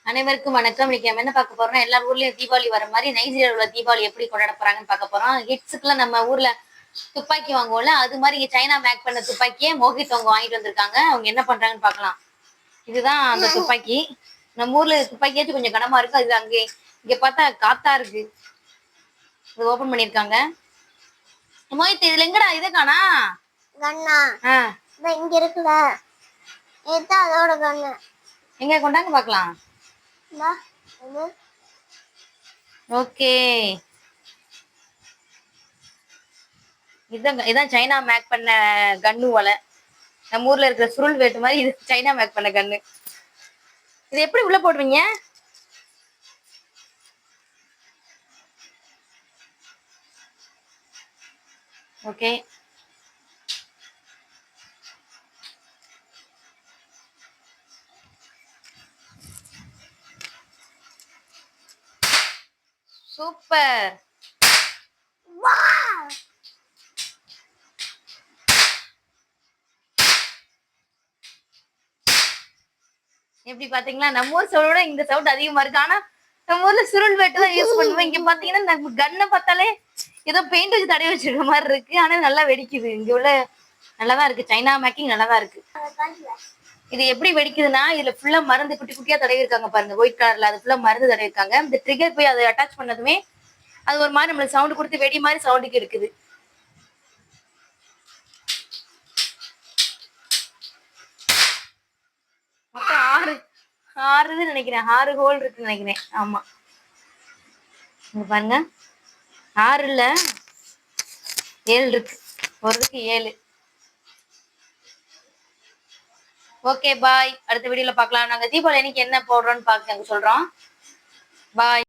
அனைவருக்கும் வணக்கம். இன்னைக்கு நம்ம என்ன பார்க்க போறோம்னா, எல்லா ஊர்லயும் தீபாவளி வர மாதிரி நைஜீரியாவில் உள்ள தீபாவளி எப்படி கொண்டாட போறாங்கன்னு பார்க்க போறோம். கிட்ஸுக்குலாம் நம்ம ஊர்ல துப்பாக்கி வாங்குவோம்ல, அது மாதிரி இங்க சைனா மேக் பண்ண துப்பாக்கியே மோஹித் அவங்க வாங்கிட்டு வந்திருக்காங்க. அவங்க என்ன பண்றாங்கன்னு பார்க்கலாம். இதுதான் அந்த துப்பாக்கி. நம்ம ஊர்ல துப்பாக்கியாச்சும் கொஞ்சம் கனமா இருக்கு. அது அங்கே இங்க பார்த்தா காத்தா இருக்கு. இது ஓபன் பண்ணிருக்காங்க. மோஹித், இதுல எங்கடா இதை காணா? கண்ணா இங்க இருக்குல, இதுதான் அதோட கண்ணு. எங்க கொண்டாங்க பார்க்கலாம். ஓகே, இதான் சைனா மேக் பண்ண கன்னு போல. நம்ம ஊர்ல இருக்கிற சுருள் வேட்டு மாதிரி இது சைனா மேக் பண்ண கன்னு. இது எப்படி உள்ள போடுவீங்க? Okay, super. எப்படி பாத்தீங்களா? நம்ம ஊர் சவுண்டோட இந்த சவுண்ட் அதிகமா இருக்கு. ஆனா நம்ம ஊர்ல சுருள் வெட்டு தான் யூஸ் பண்ணுவோம். இங்க பாத்தீங்கன்னா இந்த கன்னை பார்த்தாலே ஏதோ பெயிண்ட் வச்சு தடவி வச்சிருக்க மாதிரி இருக்கு. ஆனா நல்லா வெடிக்குது. இங்க உள்ள நல்லாதான் இருக்கு. சைனா மேக்கிங் நல்லாதான் இருக்கு. இது எப்படி வெடிக்குதுன்னா, இதுல ஃபுல்லா மருந்து குட்டி குட்டியா தடவி இருக்காங்க பாருங்க, ஒயிட் கலர்ல. அது ஃபுல்லா மருந்து தடவி இருக்காங்க. இந்த ட்ரிகர் போய் அதை அட்டாச் பண்ணதுமே அது ஒரு மாதிரி நம்மளுக்கு சவுண்ட் கொடுத்து வெடி மாதிரி சவுண்டுக்கு இருக்குது. மொத்தம் ஆறுன்னு நினைக்கிறேன். 6 ஹோல் இருக்குன்னு நினைக்கிறேன். ஆமா, இங்க பாருங்க, 6 இல்ல 7 இருக்கு. ஒருதுக்கு 7. ஓகே, பாய். அடுத்த வீடியோல பார்க்கலாம். நாங்க தீபாவளி அன்னைக்கு என்ன போடுறோம்னு பார்க்க சொல்றோம். பாய்.